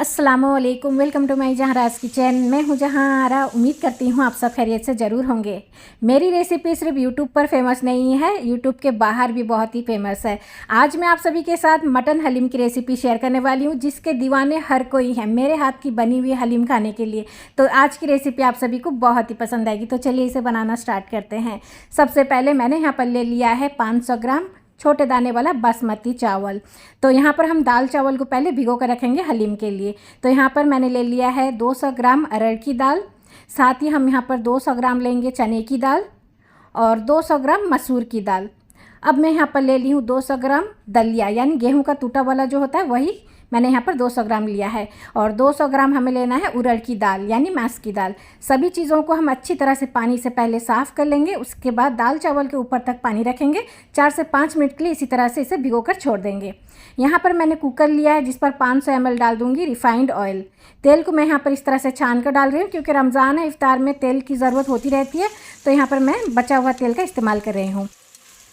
अस्सलामुअलैकुम, welcome to my जहराज kitchen. मैं हूँ जहारा। उम्मीद करती हूँ आप सब खैरियत से ज़रूर होंगे। मेरी रेसिपी सिर्फ यूट्यूब पर फेमस नहीं है, यूट्यूब के बाहर भी बहुत ही फेमस है। आज मैं आप सभी के साथ मटन हलीम की रेसिपी शेयर करने वाली हूँ, जिसके दीवाने हर कोई है मेरे हाथ की बनी हुई हलीम खाने के लिए। तो आज की रेसिपी आप सभी को बहुत ही पसंद आएगी। तो चलिए इसे बनाना स्टार्ट करते हैं। सबसे पहले मैंने यहाँ पर ले लिया है 500 ग्राम छोटे दाने वाला बासमती चावल। तो यहाँ पर हम दाल चावल को पहले भिगो कर रखेंगे हलीम के लिए। तो यहाँ पर मैंने ले लिया है 200 ग्राम अरहर की दाल, साथ ही हम यहाँ पर 200 ग्राम लेंगे चने की दाल और 200 ग्राम मसूर की दाल। अब मैं यहाँ पर ले ली हूँ 200 ग्राम दलिया, यानी गेहूं का टूटा वाला जो होता है वही मैंने यहाँ पर 200 ग्राम लिया है। और 200 ग्राम हमें लेना है उड़द की दाल, यानी मैस की दाल। सभी चीज़ों को हम अच्छी तरह से पानी से पहले साफ़ कर लेंगे। उसके बाद दाल चावल के ऊपर तक पानी रखेंगे। 4 से 5 मिनट के लिए इसी तरह से इसे भिगो कर छोड़ देंगे। यहाँ पर मैंने कुकर लिया है, जिस पर 500 ml डाल दूँगी रिफाइंड ऑयल। तेल को मैं यहाँ पर इस तरह से छान कर डाल रही हूँ, क्योंकि रमज़ान है, इफ्तार में तेल की ज़रूरत होती रहती है। तो यहाँ पर मैं बचा हुआ तेल का इस्तेमाल कर रही हूँ।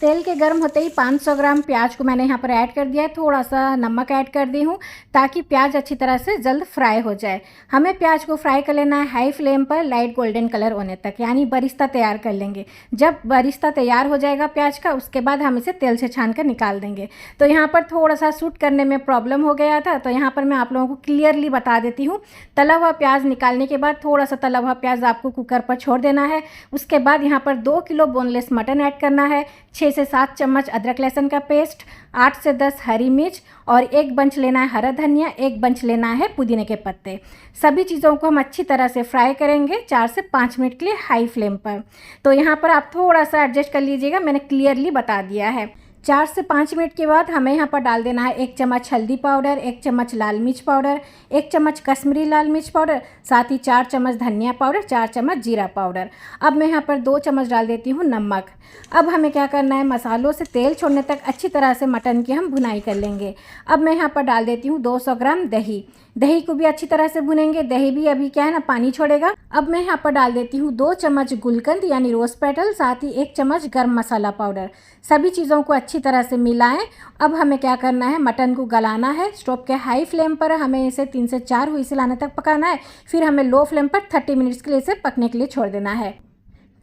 तेल के गर्म होते ही 500 ग्राम प्याज को मैंने यहाँ पर ऐड कर दिया है। थोड़ा सा नमक ऐड कर दी हूँ, ताकि प्याज अच्छी तरह से जल्द फ्राई हो जाए। हमें प्याज को फ्राई कर लेना है हाई फ्लेम पर, लाइट गोल्डन कलर होने तक, यानी बरिस्ता तैयार कर लेंगे। जब बरिस्ता तैयार हो जाएगा प्याज का, उसके बाद हम इसे तेल से छान कर निकाल देंगे। तो यहाँ पर थोड़ा सा शूट करने में प्रॉब्लम हो गया था, तो यहाँ पर मैं आप लोगों को क्लियरली बता देती हूँ। तला हुआ प्याज निकालने के बाद थोड़ा सा तला हुआ प्याज आपको कुकर पर छोड़ देना है। उसके बाद यहाँ पर 2 किलो बोनलेस मटन ऐड करना है, 6 से 7 चम्मच अदरक लहसुन का पेस्ट, 8 से 10 हरी मिर्च और 1 बंच लेना है हरा धनिया, 1 बंच लेना है पुदीने के पत्ते। सभी चीज़ों को हम अच्छी तरह से फ्राई करेंगे 4 से 5 मिनट के लिए हाई फ्लेम पर। तो यहाँ पर आप थोड़ा सा एडजस्ट कर लीजिएगा, मैंने क्लियरली बता दिया है। 4 से 5 मिनट के बाद हमें यहाँ पर डाल देना है 1 चम्मच हल्दी पाउडर, 1 चम्मच लाल मिर्च पाउडर, 1 चम्मच कश्मीरी लाल मिर्च पाउडर, साथ ही 4 चम्मच धनिया पाउडर, 4 चम्मच जीरा पाउडर। अब मैं यहाँ पर 2 चम्मच डाल देती हूँ नमक। अब हमें क्या करना है, मसालों से तेल छोड़ने तक अच्छी तरह से मटन की हम भुनाई कर लेंगे। अब मैं यहाँ पर डाल देती हूँ 200 ग्राम दही। दही को भी अच्छी तरह से भुनेंगे। दही भी अभी क्या है ना, पानी छोड़ेगा। अब मैं यहाँ पर डाल देती हूँ 2 चम्मच गुलकंद यानी रोज पेटल, साथ ही 1 चम्मच गर्म मसाला पाउडर। सभी चीज़ों को अच्छी तरह से मिलाएं। अब हमें क्या करना है, मटन को गलाना है। स्टोव के हाई फ्लेम पर हमें इसे 3 से 4 व्हिसल आने तक पकाना है। फिर हमें लो फ्लेम पर 30 मिनट्स के लिए इसे पकने के लिए छोड़ देना है।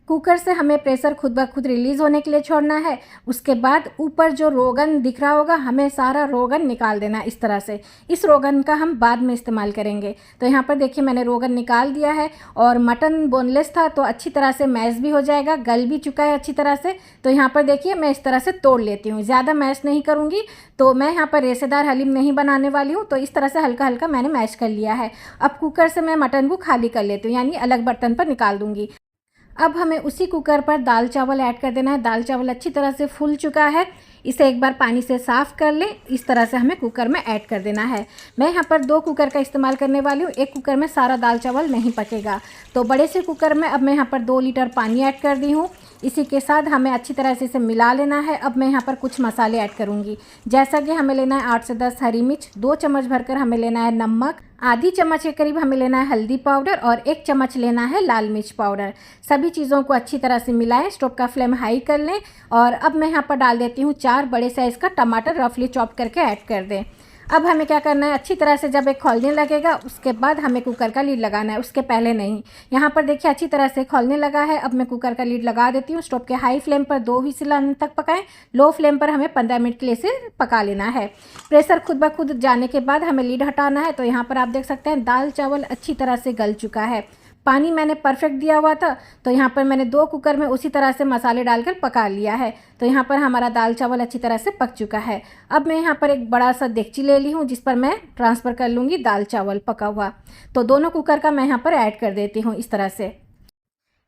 कुकर से हमें प्रेशर खुद ब खुद रिलीज़ होने के लिए छोड़ना है। उसके बाद ऊपर जो रोगन दिख रहा होगा, हमें सारा रोगन निकाल देना है इस तरह से। इस रोगन का हम बाद में इस्तेमाल करेंगे। तो यहाँ पर देखिए मैंने रोगन निकाल दिया है, और मटन बोनलेस था तो अच्छी तरह से मैश भी हो जाएगा, गल भी चुका है अच्छी तरह से। तो यहाँ पर देखिए मैं इस तरह से तोड़ लेती हूँ, ज़्यादा मैश नहीं करूँगी। तो मैं यहाँ पर रेशेदार हलीम नहीं बनाने वाली हूँ, तो इस तरह से हल्का हल्का मैंने मैश कर लिया है। अब कुकर से मैं मटन को खाली कर लेती हूँ, यानी अलग बर्तन पर निकाल दूँगी। अब हमें उसी कुकर पर दाल चावल ऐड कर देना है। दाल चावल अच्छी तरह से फूल चुका है, इसे एक बार पानी से साफ़ कर लें। इस तरह से हमें कुकर में ऐड कर देना है। मैं यहाँ पर 2 कुकर का इस्तेमाल करने वाली हूँ, एक कुकर में सारा दाल चावल नहीं पकेगा। तो बड़े से कुकर में अब मैं यहाँ पर 2 लीटर पानी ऐड कर दी हूँ। इसी के साथ हमें अच्छी तरह से इसे मिला लेना है। अब मैं यहाँ पर कुछ मसाले ऐड करूँगी, जैसा कि हमें लेना है 8 से 10 हरी मिर्च, 2 चम्मच भरकर हमें लेना है नमक, आधी चम्मच के करीब हमें लेना है हल्दी पाउडर और 1 चम्मच लेना है लाल मिर्च पाउडर। सभी चीज़ों को अच्छी तरह से मिलाएं। स्टोव का फ्लेम हाई कर लें। और अब मैं यहाँ पर डाल देती हूँ 4 बड़े साइज़ का टमाटर रफली चॉप करके ऐड कर दें। अब हमें क्या करना है, अच्छी तरह से जब एक खौलने लगेगा उसके बाद हमें कुकर का लीड लगाना है, उसके पहले नहीं। यहाँ पर देखिए अच्छी तरह से खौलने लगा है। अब मैं कुकर का लीड लगा देती हूँ। स्टोव के हाई फ्लेम पर 2 व्हिसल आने तक पकाएं। लो फ्लेम पर हमें 15 मिनट के लिए इसे पका लेना है। प्रेशर खुद ब खुद जाने के बाद हमें लीड हटाना है। तो यहाँ पर आप देख सकते हैं दाल चावल अच्छी तरह से गल चुका है। पानी मैंने परफेक्ट दिया हुआ था, तो यहाँ पर मैंने 2 कुकर में उसी तरह से मसाले डालकर पका लिया है। तो यहाँ पर हमारा दाल चावल अच्छी तरह से पक चुका है। अब मैं यहाँ पर एक बड़ा सा देगची ले ली हूँ, जिस पर मैं ट्रांसफ़र कर लूँगी दाल चावल पका हुआ। तो दोनों कुकर का मैं यहाँ पर ऐड कर देती हूँ इस तरह से।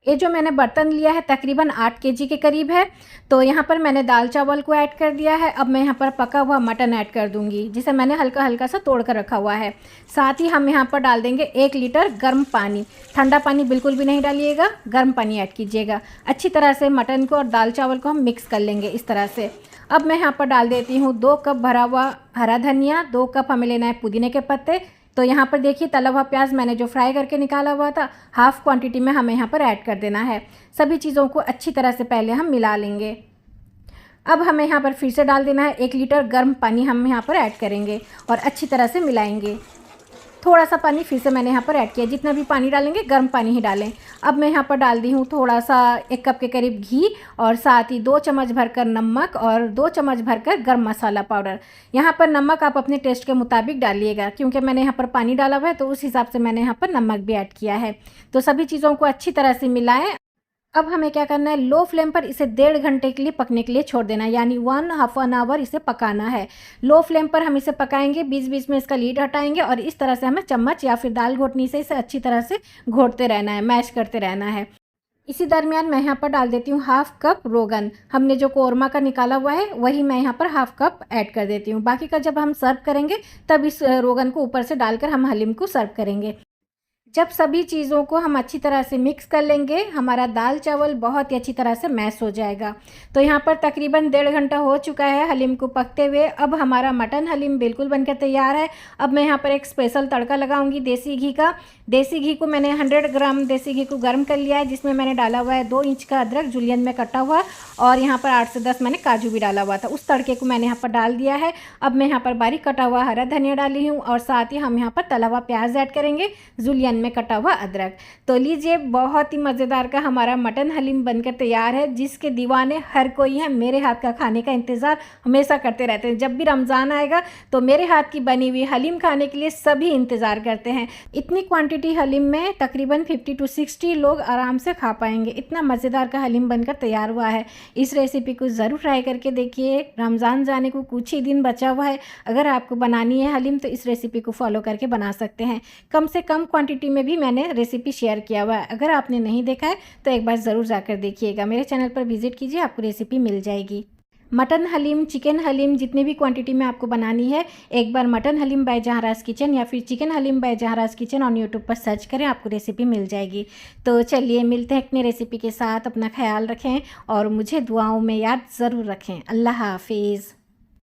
ये जो मैंने बर्तन लिया है तकरीबन 8 केजी के करीब है। तो यहाँ पर मैंने दाल चावल को ऐड कर दिया है। अब मैं यहाँ पर पका हुआ मटन ऐड कर दूँगी, जिसे मैंने हल्का हल्का सा तोड़ कर रखा हुआ है। साथ ही हम यहाँ पर डाल देंगे 1 लीटर गर्म पानी। ठंडा पानी बिल्कुल भी नहीं डालिएगा, गर्म पानी ऐड कीजिएगा। अच्छी तरह से मटन को और दाल चावल को हम मिक्स कर लेंगे इस तरह से। अब मैं यहाँ पर डाल देती हूँ 2 कप भरा हुआ हरा धनिया, 2 कप हमें लेना है पुदीने के पत्ते। तो यहाँ पर देखिए तला हुआ प्याज मैंने जो फ्राई करके निकाला हुआ था, हाफ़ क्वांटिटी में हमें यहाँ पर ऐड कर देना है। सभी चीज़ों को अच्छी तरह से पहले हम मिला लेंगे। अब हमें यहाँ पर फिर से डाल देना है 1 लीटर गर्म पानी हम यहाँ पर ऐड करेंगे और अच्छी तरह से मिलाएंगे। थोड़ा सा पानी फिर से मैंने यहाँ पर ऐड किया। जितना भी पानी डालेंगे गर्म पानी ही डालें। अब मैं यहाँ पर डाल दी हूँ थोड़ा सा 1 कप के करीब घी और साथ ही 2 चम्मच भरकर नमक और 2 चम्मच भरकर गर्म मसाला पाउडर। यहाँ पर नमक आप अपने टेस्ट के मुताबिक डालिएगा, क्योंकि मैंने यहाँ पर पानी डाला हुआ है तो उस हिसाब से मैंने यहाँ पर नमक भी ऐड किया है। तो सभी चीज़ों को अच्छी तरह से मिलाएं। अब हमें क्या करना है, लो फ्लेम पर इसे 1.5 घंटे के लिए पकने के लिए छोड़ देना है, यानी 1/2 आवर इसे पकाना है। लो फ्लेम पर हम इसे पकाएंगे, बीच बीच में इसका लीड हटाएंगे और इस तरह से हमें चम्मच या फिर दाल घोटनी से इसे अच्छी तरह से घोटते रहना है, मैश करते रहना है। इसी दरमियान मैं यहाँ पर डाल देती हूँ 1/2 कप रोगन। हमने जो कोरमा का निकाला हुआ है वही मैं यहाँ पर 1/2 कप ऐड कर देती हूँ। बाकी का जब हम सर्व करेंगे तब इस रोगन को ऊपर से डालकर हम हलीम को सर्व करेंगे। जब सभी चीज़ों को हम अच्छी तरह से मिक्स कर लेंगे, हमारा दाल चावल बहुत ही अच्छी तरह से मैश हो जाएगा। तो यहाँ पर तकरीबन 1.5 घंटा हो चुका है हलीम को पकते हुए। अब हमारा मटन हलीम बिल्कुल बनकर तैयार है। अब मैं यहाँ पर एक स्पेशल तड़का लगाऊंगी देसी घी का। देसी घी को मैंने 100 ग्राम देसी घी को गर्म कर लिया है, जिसमें मैंने डाला हुआ है 2 इंच का अदरक जुलियन में कटा हुआ और यहाँ पर 8 से 10 मैंने काजू भी डाला हुआ था। उस तड़के को मैंने यहाँ पर डाल दिया है। अब मैं यहाँ पर बारीक कटा हुआ हरा धनिया डाली हूँ और साथ ही हम यहाँ पर तला हुआ प्याज ऐड करेंगे, जुलियन में कटा हुआ अदरक। तो लीजिए, बहुत ही मज़ेदार का हमारा मटन हलीम बनकर तैयार है, जिसके दीवाने हर कोई है। मेरे हाथ का खाने का इंतज़ार हमेशा करते रहते हैं। जब भी रमज़ान आएगा तो मेरे हाथ की बनी हुई हलीम खाने के लिए सभी इंतज़ार करते हैं। इतनी क्वांटिटी हलीम में तकरीबन 50 to 60 लोग आराम से खा पाएंगे। इतना मज़ेदार का हलीम बनकर तैयार हुआ है। इस रेसिपी को ज़रूर ट्राई करके देखिए। रमज़ान जाने को कुछ ही दिन बचा हुआ है। अगर आपको बनानी है हलीम तो इस रेसिपी को फॉलो करके बना सकते हैं। कम से कम क्वांटिटी में भी मैंने रेसिपी शेयर किया हुआ है। अगर आपने नहीं देखा है तो एक बार ज़रूर जाकर देखिएगा। मेरे चैनल पर विजिट कीजिए, आपको रेसिपी मिल जाएगी। मटन हलीम, चिकन हलीम, जितनी भी क्वांटिटी में आपको बनानी है, एक बार mutton haleem by Zahra's kitchen या फिर chicken haleem by Zahra's kitchen on YouTube पर सर्च करें, आपको रेसिपी मिल जाएगी। तो चलिए मिलते हैं अपनी रेसिपी के साथ। अपना ख्याल रखें और मुझे दुआओं में याद ज़रूर रखें। अल्लाह हाफिज़।